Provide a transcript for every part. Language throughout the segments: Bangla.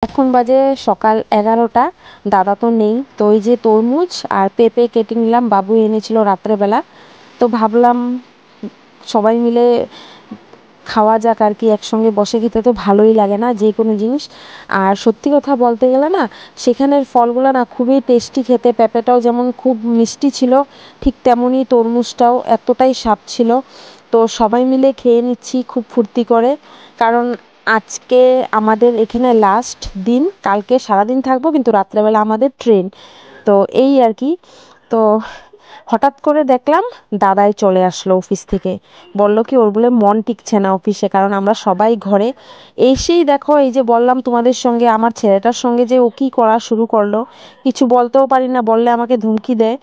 এখন বাজে সকাল 11টা। দাদা তো নেই, তো ওই যে তরমুজ আর পেঁপে কেটে নিলাম, বাবু এনেছিল রাত্রেবেলা। তো ভাবলাম সবাই মিলে খাওয়া যাক আর কি, একসঙ্গে বসে খেতে তো ভালোই লাগে না যে কোনো জিনিস। আর সত্যি কথা বলতে গেলে না, সেখানের ফলগুলো না খুবই টেস্টি খেতে। পেঁপেটাও যেমন খুব মিষ্টি ছিল, ঠিক তেমনই তরমুজটাও এতটাই স্বাদ ছিল। তো সবাই মিলে খেয়ে নিচ্ছি খুব ফুর্তি করে, কারণ আজকে আমাদের এখানে লাস্ট দিন। কালকে সারাদিন থাকবো, কিন্তু রাত্রেবেলা আমাদের ট্রেন। তো এই আর কি। তো হঠাৎ করে দেখলাম দাদাই চলে আসলো অফিস থেকে। বলল কি ওর বলে মন টিকছে না অফিসে, কারণ আমরা সবাই ঘরে। এসেই দেখো, এই যে বললাম তোমাদের সঙ্গে, আমার ছেলেটার সঙ্গে যে ও কি করা শুরু করলো। কিছু বলতেও পারি না, বললে আমাকে ধমকি দেয়।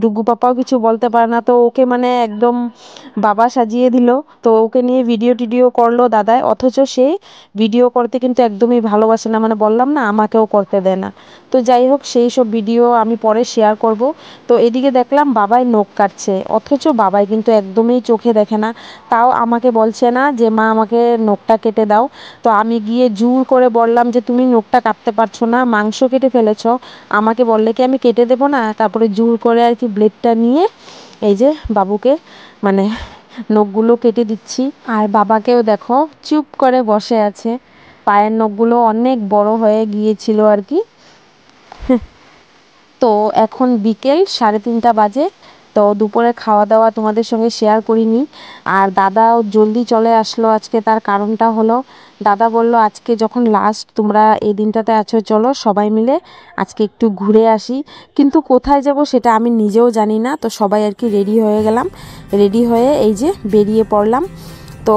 ডুগু পাপাও কিছু বলতে পারে না, তো ওকে মানে একদম বাবা সাজিয়ে দিল। তো ওকে নিয়ে ভিডিও টিডিও করলো দাদাই, অথচ সে ভিডিও করতে কিন্তু একদমই ভালোবাসে না, মানে বললাম না, আমাকেও করতে দেয় না। তো যাই হোক, সেই সব ভিডিও আমি পরে শেয়ার করব। তো এদিকে দেখলাম বাবাই নখ কাটছে, অথচ বাবাই কিন্তু একদমই চোখে দেখে না। তাও আমাকে বলছে না যে মা আমাকে নখটা কেটে দাও। তো আমি গিয়ে জোর করে বললাম যে তুমি নখটা কাটতে পারছো না, মাংস কেটে ফেলেছ, আমাকে বললে কি আমি কেটে দেবো না? তারপরে জোর করে আর কি ব্লেডটা নিয়ে এই যে বাবুকে মানে নখগুলো কেটে দিচ্ছি। আর বাবাকেও দেখো চুপ করে বসে আছে, পায়ের নখগুলো অনেক বড় হয়ে গিয়েছিল আর কি। তো এখন বিকেল 3:30 বাজে। তো দুপুরে খাওয়া দাওয়া তোমাদের সঙ্গে শেয়ার করিনি। আর দাদাও জলদি চলে আসলো আজকে, তার কারণটা হলো দাদা বলল আজকে যখন লাস্ট তোমরা এই দিনটাতে আছো, চলো সবাই মিলে আজকে একটু ঘুরে আসি। কিন্তু কোথায় যাব সেটা আমি নিজেও জানি না। তো সবাই আর কি রেডি হয়ে গেলাম, রেডি হয়ে এই যে বেরিয়ে পড়লাম। তো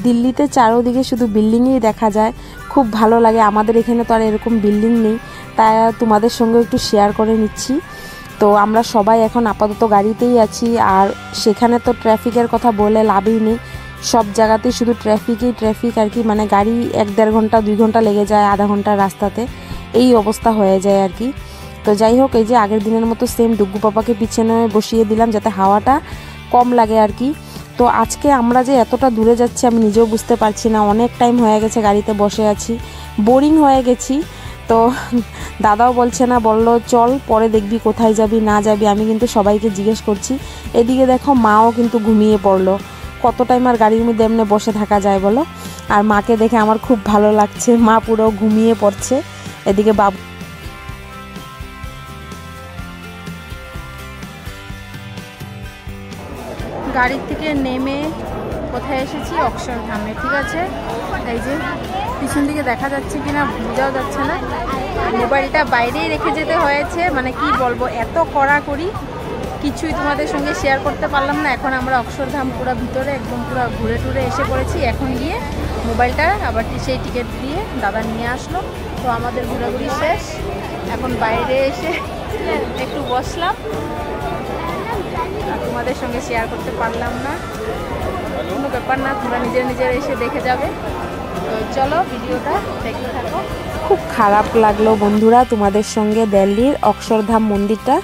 দিল্লিতে চারোদিকে শুধু বিল্ডিংই দেখা যায়, খুব ভালো লাগে। আমাদের এখানে তো আর এরকম বিল্ডিং নেই, তাই তোমাদের সঙ্গে একটু শেয়ার করে নিচ্ছি। তো আমরা সবাই এখন আপাতত গাড়িতেই আছি, আর সেখানে তো ট্রাফিকের কথা বলে লাভই নেই। সব জায়গাতেই শুধু ট্রাফিকই ট্রাফিক আর কি, মানে গাড়ি 1-1.5 ঘন্টা 2 ঘন্টা লেগে যায় আধা ঘন্টার রাস্তাতে, এই অবস্থা হয়ে যায় আর কি। তো যাই হোক, এই যে আগের দিনের মতো সেম ডুগু পাপাকে পিছনে বসিয়ে দিলাম যাতে হাওয়াটা কম লাগে আর কি। তো আজকে আমরা যে এতটা দূরে যাচ্ছি আমি নিজেও বুঝতে পারছি না, অনেক টাইম হয়ে গেছে গাড়িতে বসে আছি, বোরিং হয়ে গেছি। তো দাদাও বলছে না, বললো চল পরে দেখবি কোথায় যাবি না যাবি। আমি কিন্তু সবাইকে জিজ্ঞেস করছি। এদিকে দেখো মাও কিন্তু ঘুমিয়ে পড়লো। কত টাইম আর গাড়ির মধ্যে এমনি বসে থাকা যায় বলো। আর মাকে দেখে আমার খুব ভালো লাগছে, মা পুরো ঘুমিয়ে পড়ছে। এদিকে বাবু গাড়ির থেকে নেমে কোথায় এসেছি, অক্ষরধামে। ঠিক আছে, এই যে পিছন দিকে দেখা যাচ্ছে কিনা বোঝাও যাচ্ছে না, মোবাইলটা বাইরেই রেখে যেতে হয়েছে। মানে কি বলবো, এত কড়াকড়ি, কিছুই তোমাদের সঙ্গে শেয়ার করতে পারলাম না। এখন আমরা অক্ষরধাম পুরো ভিতরে একদম পুরো ঘুরে টুরে এসে পড়েছি। এখন গিয়ে মোবাইলটা আবার সেই টিকিট দিয়ে দাদা নিয়ে আসলো। তো আমাদের ঘোরাঘুরি শেষ, এখন বাইরে এসে একটু বসলাম, তোমাদের সঙ্গে শেয়ার করতে পারলাম না, কোনো ব্যাপার না, তোমরা নিজের এসে দেখে যাবে। তো চলো ভিডিওটা দেখতে থাকো। খুব খারাপ লাগলো বন্ধুরা তোমাদের সঙ্গে দিল্লির অক্ষরধাম মন্দিরটা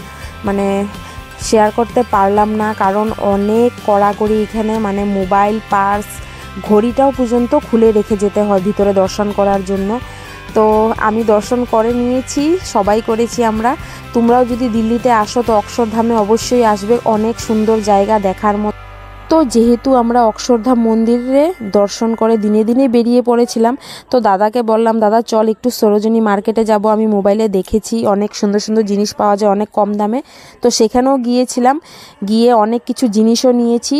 মানে শেয়ার করতে পারলাম না, কারণ অনেক কড়াকড়ি এখানে। মানে মোবাইল, পার্স, ঘড়িটাও পর্যন্ত খুলে রেখে যেতে হয় ভিতরে দর্শন করার জন্য। তো আমি দর্শন করে নিয়েছি, সবাই করেছি আমরা। তোমরাও যদি দিল্লিতে আসো তো অক্ষরধামে অবশ্যই আসবে, অনেক সুন্দর জায়গা দেখার মতো। তো যেহেতু আমরা অক্ষরধাম মন্দিরে দর্শন করে দিনে দিনে বেরিয়ে পড়েছিলাম, তো দাদাকে বললাম দাদা চল একটু সরোজিনী মার্কেটে যাব, আমি মোবাইলে দেখেছি অনেক সুন্দর সুন্দর জিনিস পাওয়া যায় অনেক কম দামে। তো সেখানেও গিয়েছিলাম, গিয়ে অনেক কিছু জিনিসও নিয়েছি।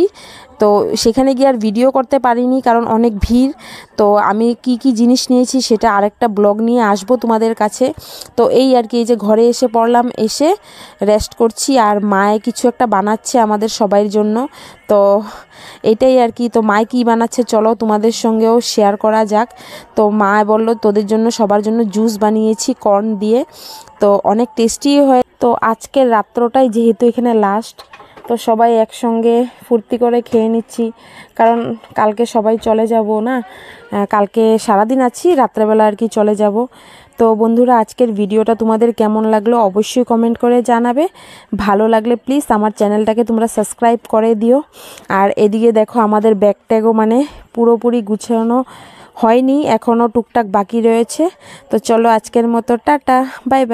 তো সেখানে গিয়ে আর ভিডিও করতে পারিনি কারণ অনেক ভিড়। তো আমি কি কি জিনিস নিয়েছি সেটা আরেকটা ব্লগ নিয়ে আসবো তোমাদের কাছে। তো এই আর কি, এই যে ঘরে এসে পড়লাম, এসে রেস্ট করছি। আর মায়ে কিছু একটা বানাচ্ছে আমাদের সবাইয়ের জন্য, তো এটাই আর কি। তো মায়ে কী বানাচ্ছে চলো তোমাদের সঙ্গেও শেয়ার করা যাক। তো মা বলল তোদের জন্য সবার জন্য জুস বানিয়েছি কর্ন দিয়ে, তো অনেক টেস্টি হয়। তো আজকের রাত্রটাই যেহেতু এখানে লাস্ট, তো সবাই একসঙ্গে ফুর্তি করে খেয়ে নিচ্ছি, কারণ কালকে সবাই চলে যাব না, কালকে সারাদিন আছি, রাত্রেবেলা আর কি চলে যাব। তো বন্ধুরা আজকের ভিডিওটা তোমাদের কেমন লাগলো অবশ্যই কমেন্ট করে জানাবে। ভালো লাগলে প্লিজ আমার চ্যানেলটাকে তোমরা সাবস্ক্রাইব করে দিও। আর এদিকে দেখো আমাদের ব্যাগ ট্যাগও মানে পুরোপুরি গুছানো হয়নি, এখনও টুকটাক বাকি রয়েছে। তো চলো আজকের মতো টাটা, বাই বাই।